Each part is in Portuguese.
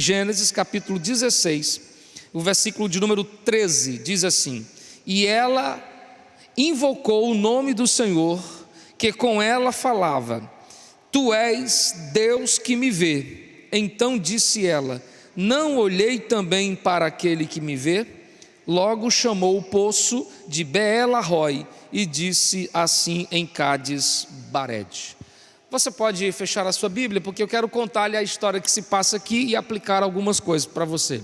Gênesis capítulo 16, o versículo de número 13, diz assim: e ela invocou o nome do Senhor, que com ela falava: tu és Deus que me vê. Então disse ela: não olhei também para aquele que me vê? Logo chamou o poço de Beela-roi e disse assim em Cádiz Barede. Você pode fechar a sua Bíblia, porque eu quero contar-lhe a história que se passa aqui e aplicar algumas coisas para você.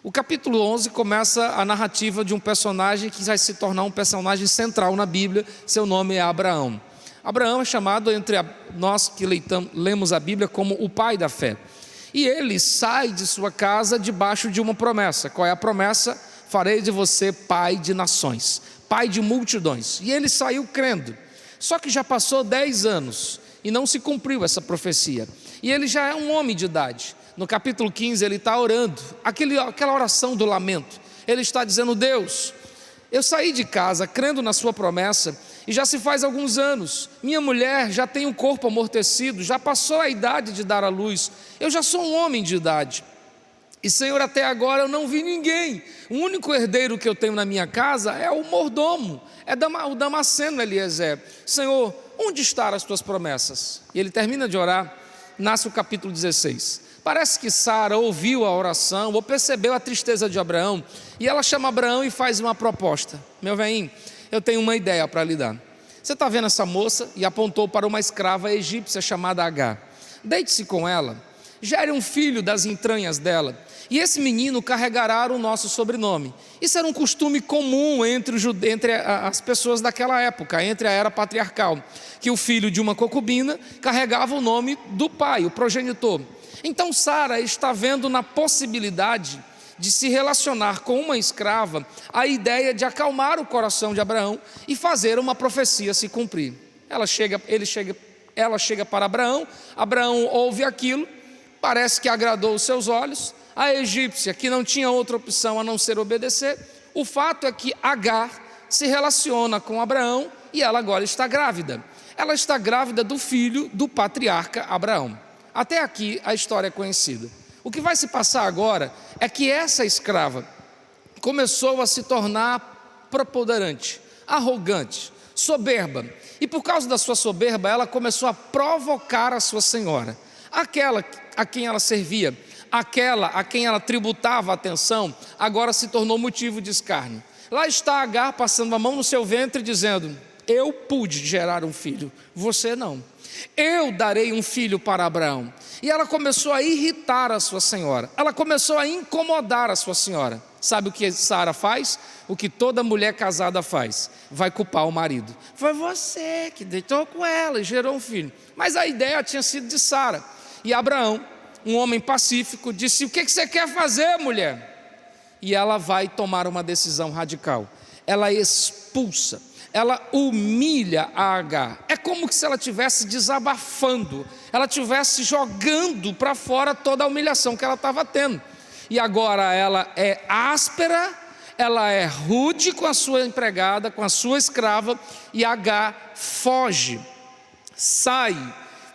O capítulo 11 começa a narrativa de um personagem que vai se tornar um personagem central na Bíblia. Seu nome é Abraão. Abraão é chamado entre nós que lemos a Bíblia como o pai da fé. E ele sai de sua casa debaixo de uma promessa. Qual é a promessa? Farei de você pai de nações, pai de multidões. E ele saiu crendo. Só que já passou 10 anos e não se cumpriu essa profecia. E ele já é um homem de idade. No capítulo 15 ele está orando, aquela oração do lamento. Ele está dizendo: Deus, eu saí de casa crendo na sua promessa e já se faz alguns anos. Minha mulher já tem um corpo amortecido, já passou a idade de dar à luz. Eu já sou um homem de idade. E Senhor, até agora eu não vi ninguém. O único herdeiro que eu tenho na minha casa é o mordomo, é o Damasceno Eliezer. Senhor, onde estão as tuas promessas? E ele termina de orar, nasce o capítulo 16. Parece que Sara ouviu a oração ou percebeu a tristeza de Abraão, e ela chama Abraão e faz uma proposta: meu velhinho, eu tenho uma ideia para lhe dar. Você está vendo essa moça? E apontou para uma escrava egípcia chamada Agar. Deite-se com ela, gere um filho das entranhas dela, e esse menino carregará o nosso sobrenome. Isso era um costume comum entre as pessoas daquela época, entre a era patriarcal, que o filho de uma concubina carregava o nome do pai, o progenitor. Então Sara está vendo na possibilidade de se relacionar com uma escrava a ideia de acalmar o coração de Abraão e fazer uma profecia se cumprir. Ela chega para Abraão, Abraão ouve aquilo, parece que agradou os seus olhos. A egípcia, que não tinha outra opção a não ser obedecer, o fato é que Agar se relaciona com Abraão e ela agora está grávida. Ela está grávida do filho do patriarca Abraão. Até aqui a história é conhecida. O que vai se passar agora é que essa escrava começou a se tornar preponderante, arrogante, soberba. E por causa da sua soberba, ela começou a provocar a sua senhora. Aquela a quem ela servia, aquela a quem ela tributava atenção, agora se tornou motivo de escárnio. Lá está Agar passando a mão no seu ventre dizendo: eu pude gerar um filho, você não. Eu darei um filho para Abraão. E ela começou a irritar a sua senhora, ela começou a incomodar a sua senhora. Sabe o que Sara faz? O que toda mulher casada faz: vai culpar o marido. Foi você que deitou com ela e gerou um filho. Mas a ideia tinha sido de Sara. E Abraão, um homem pacífico, disse: o que você quer fazer, mulher? E ela vai tomar uma decisão radical. Ela expulsa, ela humilha a Agar. É como se ela estivesse desabafando, ela estivesse jogando para fora toda a humilhação que ela estava tendo. E agora ela é áspera, ela é rude com a sua empregada, com a sua escrava, e Agar foge, sai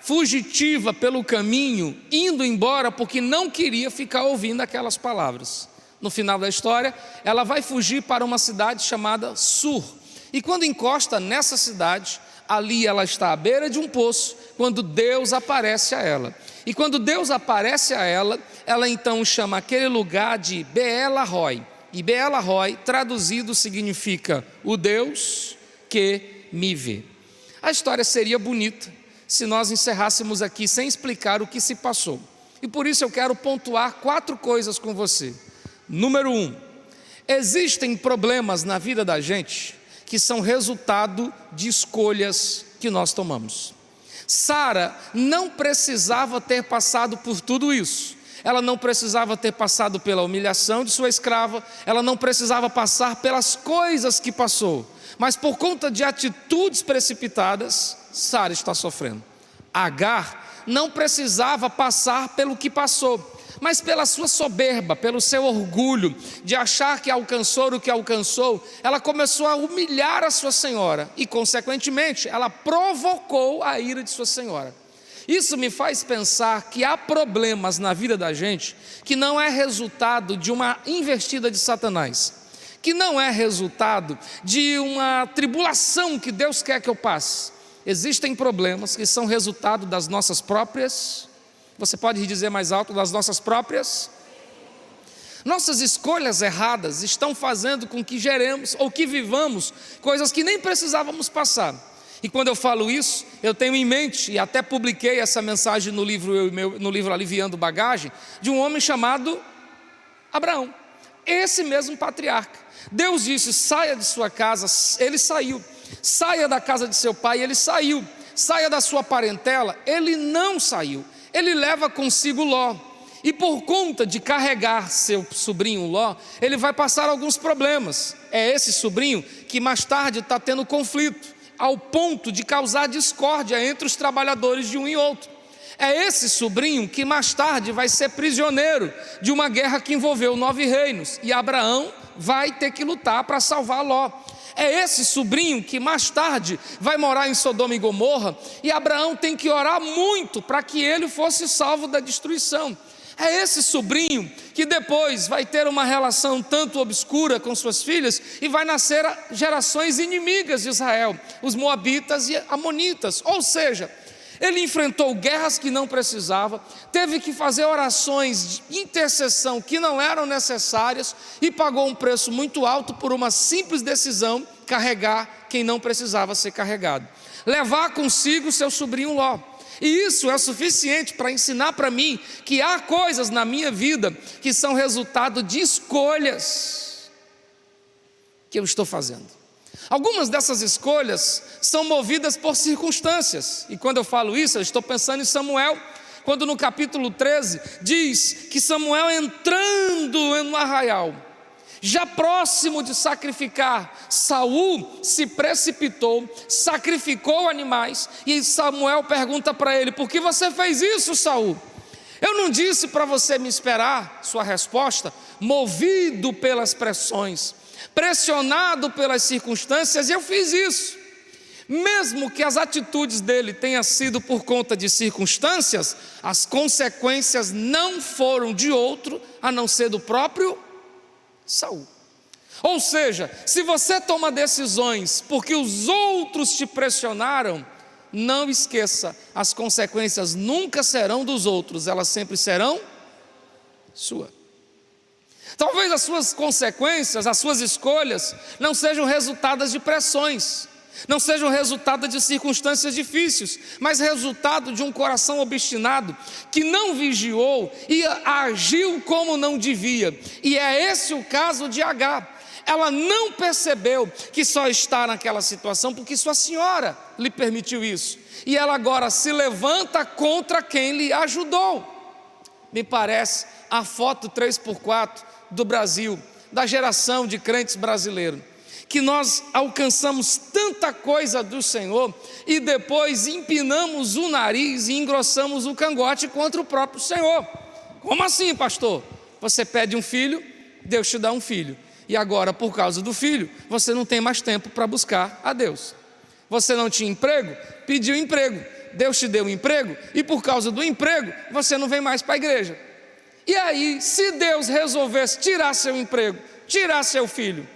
fugitiva pelo caminho, indo embora porque não queria ficar ouvindo aquelas palavras. No final da história, ela vai fugir para uma cidade chamada Sur. E quando encosta nessa cidade, ali ela está à beira de um poço, quando Deus aparece a ela. E quando Deus aparece a ela, ela então chama aquele lugar de Beela-roi. E Beela-roi, traduzido, significa o Deus que me vê. A história seria bonita se nós encerrássemos aqui sem explicar o que se passou. E por isso eu quero pontuar 4 coisas com você. Número 1, existem problemas na vida da gente que são resultado de escolhas que nós tomamos. Sara não precisava ter passado por tudo isso. Ela não precisava ter passado pela humilhação de sua escrava, ela não precisava passar pelas coisas que passou, mas por conta de atitudes precipitadas, Sara está sofrendo. Agar não precisava passar pelo que passou, mas pela sua soberba, pelo seu orgulho de achar que alcançou o que alcançou, ela começou a humilhar a sua senhora e, consequentemente, ela provocou a ira de sua senhora. Isso me faz pensar que há problemas na vida da gente que não é resultado de uma investida de Satanás, que não é resultado de uma tribulação que Deus quer que eu passe. Existem problemas que são resultado das nossas próprias, você pode dizer mais alto, das nossas próprias. Nossas escolhas erradas estão fazendo com que geremos ou que vivamos coisas que nem precisávamos passar. E quando eu falo isso, eu tenho em mente, e até publiquei essa mensagem no livro Aliviando Bagagem, de um homem chamado Abraão, esse mesmo patriarca. Deus disse: saia de sua casa, ele saiu. Saia da casa de seu pai, ele saiu. Saia da sua parentela, ele não saiu. Ele leva consigo Ló. E por conta de carregar seu sobrinho Ló, ele vai passar alguns problemas. É esse sobrinho que mais tarde está tendo conflito, ao ponto de causar discórdia entre os trabalhadores de um e outro. É esse sobrinho que mais tarde vai ser prisioneiro de uma guerra que envolveu 9 reinos, e Abraão vai ter que lutar para salvar Ló. É esse sobrinho que mais tarde vai morar em Sodoma e Gomorra, e Abraão tem que orar muito para que ele fosse salvo da destruição. É esse sobrinho que depois vai ter uma relação tanto obscura com suas filhas e vai nascer gerações inimigas de Israel, os moabitas e amonitas. Ou seja, ele enfrentou guerras que não precisava, teve que fazer orações de intercessão que não eram necessárias e pagou um preço muito alto por uma simples decisão: carregar quem não precisava ser carregado, levar consigo seu sobrinho Ló. E isso é suficiente para ensinar para mim que há coisas na minha vida que são resultado de escolhas que eu estou fazendo. Algumas dessas escolhas são movidas por circunstâncias, e quando eu falo isso, eu estou pensando em Samuel, quando no capítulo 13 diz que Samuel, entrando no arraial, já próximo de sacrificar, Saul se precipitou, sacrificou animais, e Samuel pergunta para ele: por que você fez isso, Saul? Eu não disse para você me esperar? Sua resposta: movido pelas pressões, pressionado pelas circunstâncias, eu fiz isso. Mesmo que as atitudes dele tenham sido por conta de circunstâncias, as consequências não foram de outro a não ser do próprio Saul. Ou seja, se você toma decisões porque os outros te pressionaram, não esqueça, as consequências nunca serão dos outros, elas sempre serão sua. Talvez as suas consequências, as suas escolhas não sejam resultados de pressões, não sejam resultado de circunstâncias difíceis, mas resultado de um coração obstinado, que não vigiou e agiu como não devia. E é esse o caso de Agar. Ela não percebeu que só está naquela situação porque sua senhora lhe permitiu isso, e ela agora se levanta contra quem lhe ajudou. Me parece a foto 3x4 do Brasil, da geração de crentes brasileiros, que nós alcançamos tanta coisa do Senhor e depois empinamos o nariz e engrossamos o cangote contra o próprio Senhor. Como assim, pastor? Você pede um filho, Deus te dá um filho, e agora, por causa do filho, você não tem mais tempo para buscar a Deus. Você não tinha emprego, pediu emprego, Deus te deu um emprego, e por causa do emprego, você não vem mais para a igreja. E aí, se Deus resolvesse tirar seu emprego, tirar seu filho,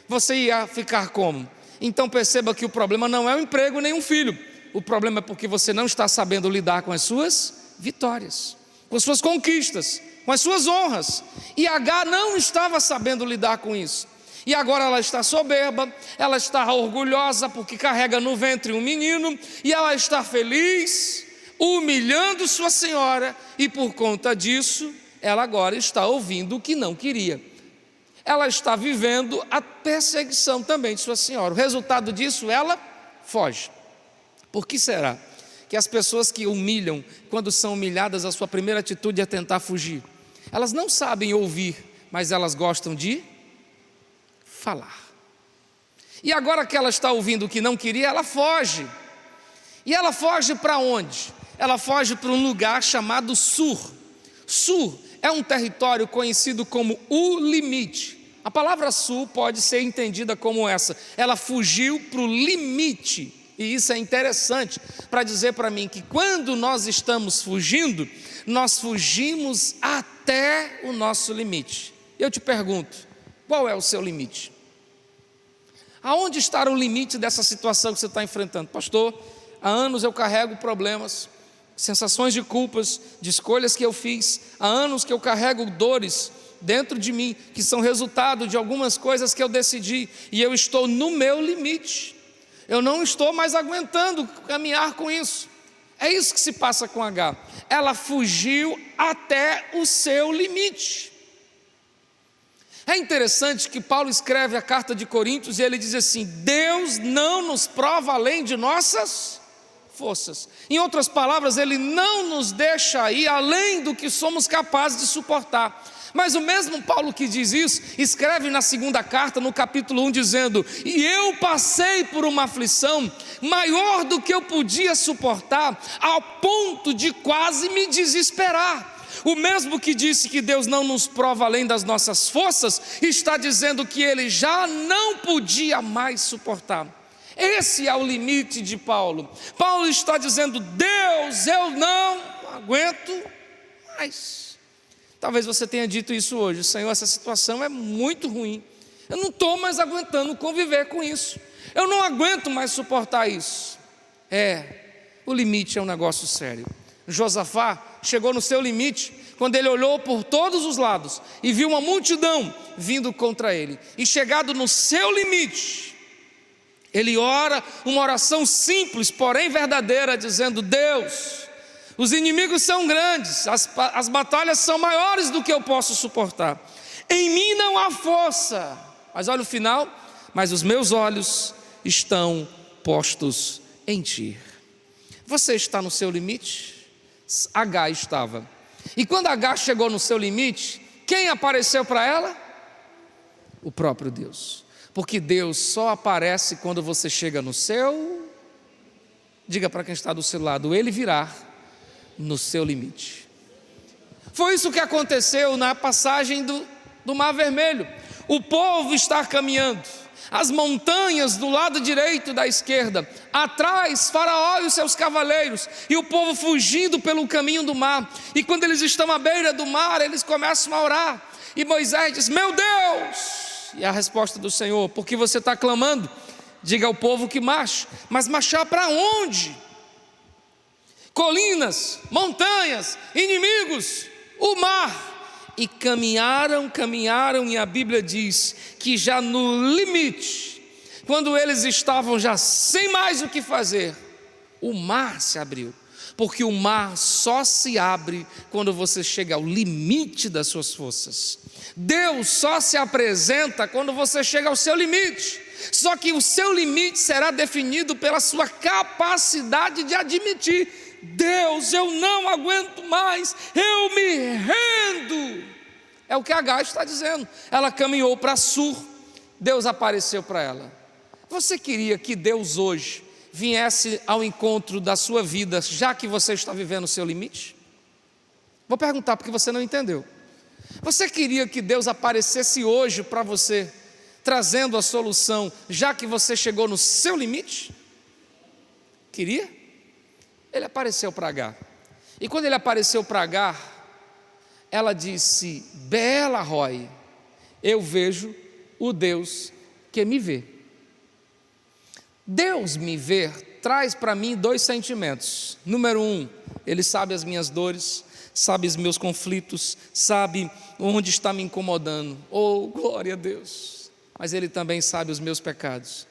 você ia ficar como? Então perceba que o problema não é o emprego nem um filho. O problema é porque você não está sabendo lidar com as suas vitórias, com as suas conquistas, com as suas honras. E Agar não estava sabendo lidar com isso. E agora ela está soberba, ela está orgulhosa porque carrega no ventre um menino, e ela está feliz, humilhando sua senhora, e por conta disso, ela agora está ouvindo o que não queria. Ela está vivendo a perseguição também de sua senhora. O resultado disso, ela foge. Por que será que as pessoas que humilham, quando são humilhadas, a sua primeira atitude é tentar fugir? Elas não sabem ouvir, mas elas gostam de falar. E agora que ela está ouvindo o que não queria, ela foge. E ela foge para onde? Ela foge para um lugar chamado Sur. Sur é um território conhecido como o limite. A palavra sul pode ser entendida como essa: ela fugiu para o limite E isso é interessante para dizer para mim que quando nós estamos fugindo, nós fugimos até o nosso limite. Eu te pergunto, qual é o seu limite? Aonde está o limite dessa situação que você está enfrentando? Pastor, há anos eu carrego problemas, sensações de culpas, de escolhas que eu fiz. Há anos que eu carrego dores dentro de mim, que são resultado de algumas coisas que eu decidi, e eu estou no meu limite. Eu não estou mais aguentando caminhar com isso. É isso que se passa com H. Ela fugiu até o seu limite. É interessante que Paulo escreve a carta de Coríntios e ele diz assim: Deus não nos prova além de nossas forças. Em outras palavras, Ele não nos deixa ir além do que somos capazes de suportar. Mas o mesmo Paulo que diz isso, escreve na segunda carta, no capítulo 1, dizendo: e eu passei por uma aflição maior do que eu podia suportar, ao ponto de quase me desesperar. O mesmo que disse que Deus não nos prova além das nossas forças, está dizendo que ele já não podia mais suportar. Esse é o limite de Paulo. Paulo está dizendo: Deus, eu não aguento mais. Talvez você tenha dito isso hoje: Senhor, essa situação é muito ruim, eu não estou mais aguentando conviver com isso, eu não aguento mais suportar isso. O limite é um negócio sério. Josafá chegou no seu limite quando ele olhou por todos os lados e viu uma multidão vindo contra ele, e chegado no seu limite, ele ora uma oração simples, porém verdadeira, dizendo: Deus, os inimigos são grandes, as batalhas são maiores do que eu posso suportar, em mim não há força. Mas olha o final: mas os meus olhos estão postos em ti. Você está no seu limite? H estava. E quando H chegou no seu limite, quem apareceu para ela? O próprio Deus. Porque Deus só aparece quando você chega no seu... Diga para quem está do seu lado: Ele virá no seu limite. Foi isso que aconteceu na passagem do Mar Vermelho. O povo está caminhando, as montanhas do lado direito e da esquerda, atrás Faraó e os seus cavaleiros, e o povo fugindo pelo caminho do mar. E quando eles estão à beira do mar, eles começam a orar, e Moisés diz: meu Deus! E a resposta do Senhor: por que você está clamando? Diga ao povo que marche. Mas marchar para onde? Colinas, montanhas, inimigos, o mar. E caminharam, e a Bíblia diz que já no limite, quando eles estavam já sem mais o que fazer, o mar se abriu. Porque o mar só se abre quando você chega ao limite das suas forças. Deus só se apresenta quando você chega ao seu limite. Só que o seu limite será definido pela sua capacidade de admitir: Deus, eu não aguento mais, eu me rendo. É o que Agar está dizendo. Ela caminhou para Sur, Deus apareceu para ela. Você queria que Deus hoje viesse ao encontro da sua vida, já que você está vivendo o seu limite? Vou perguntar porque você não entendeu. Você queria que Deus aparecesse hoje para você, trazendo a solução, já que você chegou no seu limite? Queria? Ele apareceu para Agar. E quando ele apareceu para Agar, ela disse: Bela Roy, eu vejo o Deus que me vê. Deus me ver traz para mim dois sentimentos. Número um, Ele sabe as minhas dores, sabe os meus conflitos, sabe onde está me incomodando. Oh, glória a Deus! Mas Ele também sabe os meus pecados,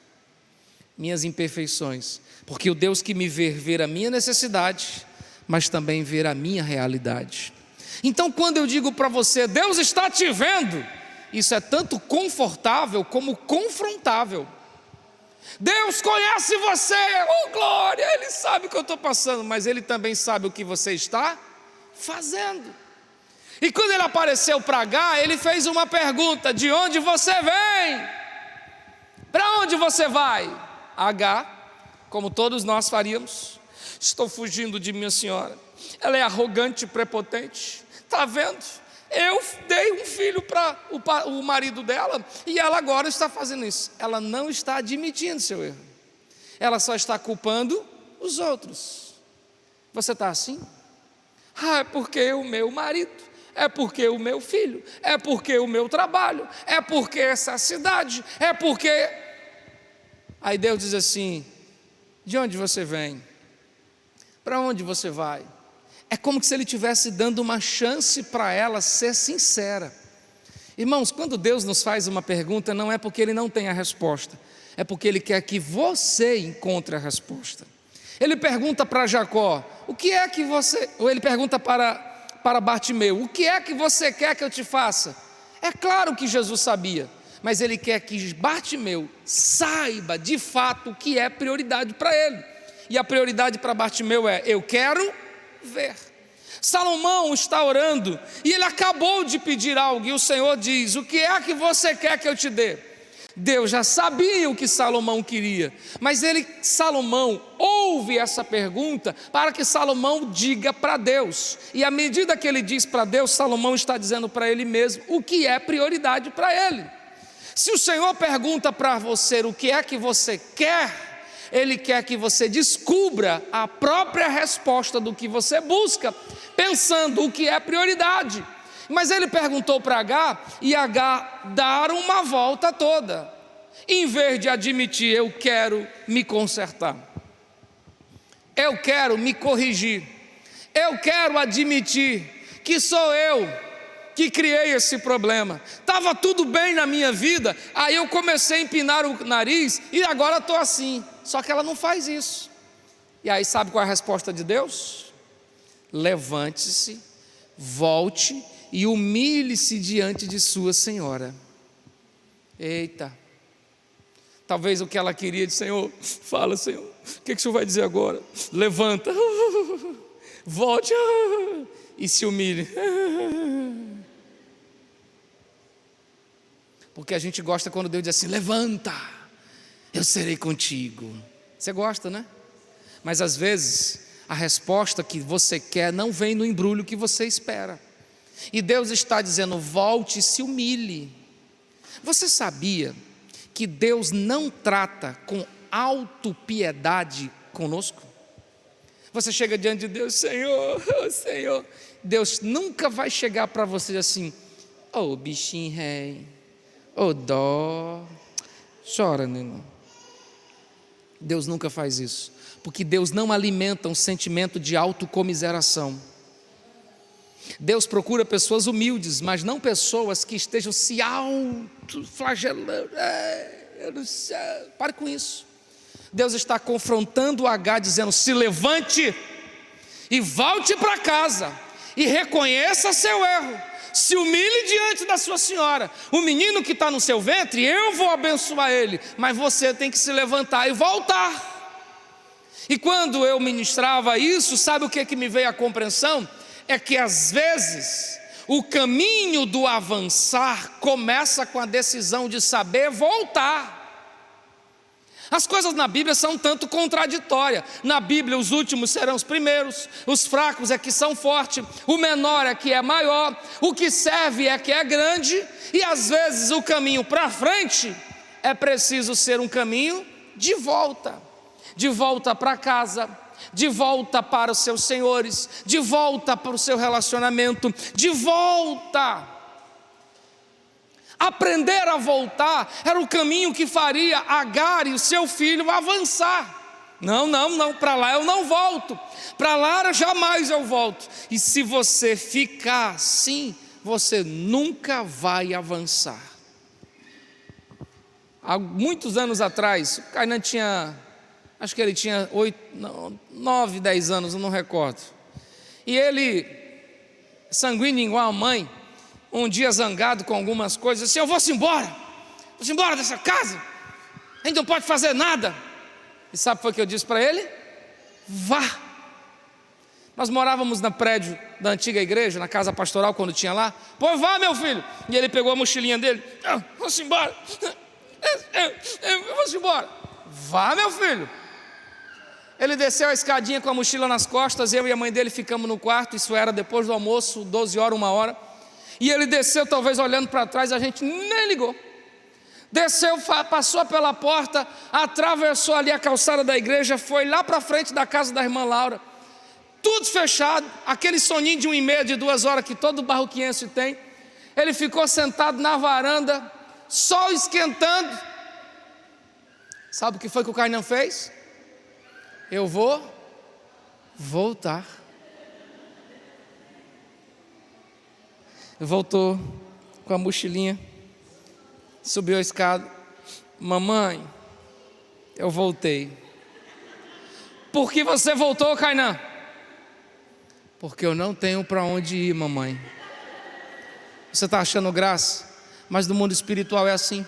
minhas imperfeições. Porque o Deus que me vê a minha necessidade, mas também vê a minha realidade. Então, quando eu digo para você: Deus está te vendo, isso é tanto confortável como confrontável. Deus conhece você, oh glória, Ele sabe o que eu estou passando, mas Ele também sabe o que você está fazendo. E quando Ele apareceu para Agar, Ele fez uma pergunta: de onde você vem? Para onde você vai? Agar, como todos nós faríamos: estou fugindo de minha senhora, ela é arrogante e prepotente, está vendo? Eu dei um filho para o marido dela, e ela agora está fazendo isso. Ela não está admitindo seu erro. ela só está culpando os outros. Você está assim? É porque o meu marido, é porque o meu filho, é porque o meu trabalho, é porque essa cidade, é porque... Aí Deus diz assim: de onde você vem? Para onde você vai? É como se Ele estivesse dando uma chance para ela ser sincera. Irmãos, quando Deus nos faz uma pergunta, não é porque Ele não tem a resposta, é porque Ele quer que você encontre a resposta. Ele pergunta para Jacó: o que é que você... Ou ele pergunta para Bartimeu: o que é que você quer que eu te faça? É claro que Jesus sabia, mas ele quer que Bartimeu saiba de fato o que é prioridade para ele. E a prioridade para Bartimeu é: eu quero ver. Salomão está orando e ele acabou de pedir algo, e o Senhor diz: o que é que você quer que eu te dê? Deus já sabia o que Salomão queria, mas Salomão ouve essa pergunta para que Salomão diga para Deus, e à medida que ele diz para Deus, Salomão está dizendo para ele mesmo o que é prioridade para ele. Se o Senhor pergunta para você o que é que você quer, Ele quer que você descubra a própria resposta do que você busca, pensando o que é prioridade. Mas ele perguntou para Agar, e Agar dar uma volta toda, em vez de admitir: eu quero me consertar, eu quero me corrigir, eu quero admitir que sou eu que criei esse problema. Estava tudo bem na minha vida, aí eu comecei a empinar o nariz e agora estou assim. Só que ela não faz isso. E aí sabe qual é a resposta de Deus? Levante-se, volte e humilhe-se diante de sua senhora. Eita, talvez o que ela queria de: Senhor, fala, Senhor, o que o Senhor vai dizer agora? Levanta, volte e se humilhe. Porque a gente gosta quando Deus diz assim: levanta, eu serei contigo. Você gosta, né? Mas às vezes a resposta que você quer não vem no embrulho que você espera. E Deus está dizendo: volte e se humilhe. Você sabia que Deus não trata com autopiedade conosco? Você chega diante de Deus: Senhor, oh Senhor. Deus nunca vai chegar para você assim: ô bichinho rei, ô dó, chora, neném. Deus nunca faz isso, porque Deus não alimenta um sentimento de autocomiseração. Deus procura pessoas humildes, mas não pessoas que estejam se autoflagelando. Eu não sei. Pare com isso. Deus está confrontando Agar, dizendo: se levante e volte para casa e reconheça seu erro, se humilhe diante da sua senhora. O menino que está no seu ventre, eu vou abençoar ele, mas você tem que se levantar e voltar. E quando eu ministrava isso, sabe o que me veio à compreensão? É que às vezes o caminho do avançar começa com a decisão de saber voltar. As coisas na Bíblia são um tanto contraditórias. Na Bíblia os últimos serão os primeiros, os fracos é que são fortes, o menor é que é maior, o que serve é que é grande. E às vezes o caminho para frente é preciso ser um caminho de volta para casa, de volta para os seus senhores, de volta para o seu relacionamento, de volta. Aprender a voltar era o caminho que faria Agar e o seu filho avançar. Não, para lá eu não volto, para lá jamais eu volto. E se você ficar assim, você nunca vai avançar. Há muitos anos atrás, o Kainan tinha, acho que ele tinha 9, 10 anos, eu não recordo. E ele, sanguíneo igual a mãe, um dia zangado com algumas coisas, assim: eu vou-se embora dessa casa, a gente não pode fazer nada. E sabe o que foi que eu disse para ele? Vá. Nós morávamos no prédio da antiga igreja, na casa pastoral, quando tinha lá. Pois vá, meu filho. E ele pegou a mochilinha dele: vou-se embora, vou-se embora. Vá, meu filho. Ele desceu a escadinha com a mochila nas costas, eu e a mãe dele ficamos no quarto. Isso era depois do almoço, 12 horas, 1 hora. E ele desceu talvez olhando para trás, a gente nem ligou. Desceu, passou pela porta, atravessou ali a calçada da igreja, foi lá para frente da casa da irmã Laura, tudo fechado, aquele soninho de 1h30, de 2 horas que todo barroquiense tem. Ele ficou sentado na varanda, sol esquentando. Sabe o que foi que o Kainan fez? Eu vou voltar. Voltou com a mochilinha, subiu a escada. Mamãe, eu voltei. Por que você voltou, Kainan? Porque eu não tenho para onde ir, mamãe. Você está achando graça? Mas no mundo espiritual é assim.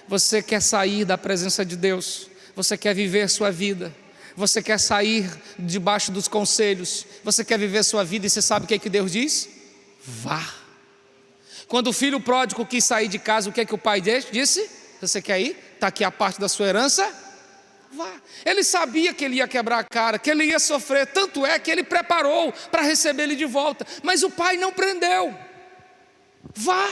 Você quer sair da presença de Deus, você quer viver sua vida, você quer sair debaixo dos conselhos, você quer viver sua vida, e você sabe o que é que Deus diz? Vá. Quando o filho pródigo quis sair de casa, o que é que o pai disse? Você quer ir? Está aqui a parte da sua herança, vá. Ele sabia que ele ia quebrar a cara, que ele ia sofrer, tanto é que ele preparou para receber ele de volta, mas o pai não prendeu. Vá.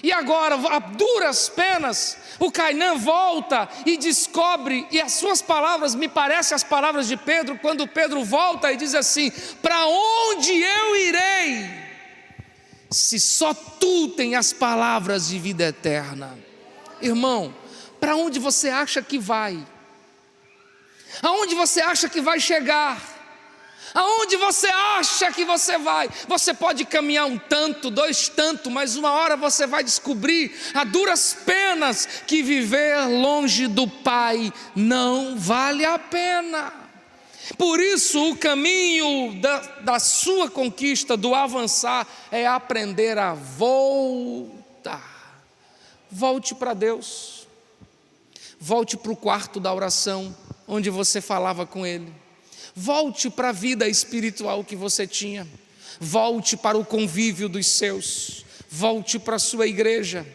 E agora, a duras penas, o Kainan volta e descobre, e as suas palavras me parecem as palavras de Pedro, quando Pedro volta e diz assim: para onde eu irei, se só tu tens as palavras de vida eterna? Irmão, para onde você acha que vai? Aonde você acha que vai chegar? Aonde você acha que você vai? Você pode caminhar 1 tanto, 2 tanto, mas uma hora você vai descobrir a duras penas que viver longe do Pai não vale a pena. Por isso o caminho da sua conquista, do avançar, é aprender a voltar. Volte para Deus. Volte para o quarto da oração, onde você falava com Ele. Volte para a vida espiritual que você tinha. Volte para o convívio dos seus. Volte para a sua igreja.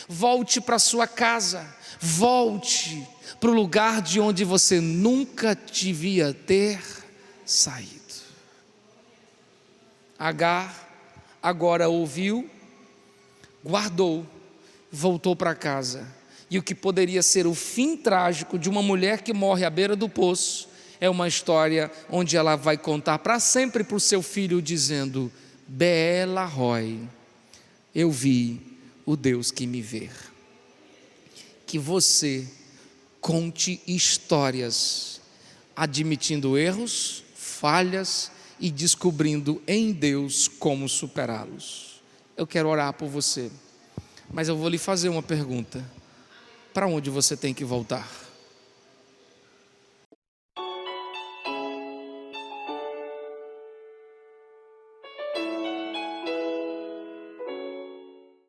Volte para a sua casa. Volte para o lugar de onde você nunca devia ter saído. Agar agora ouviu, guardou, voltou para casa. E o que poderia ser o fim trágico de uma mulher que morre à beira do poço, é uma história onde ela vai contar para sempre para o seu filho, dizendo: Beela Roy, eu vi o Deus que me vê. Que você conte histórias, admitindo erros, falhas e descobrindo em Deus como superá-los. Eu quero orar por você, mas eu vou lhe fazer uma pergunta: para onde você tem que voltar?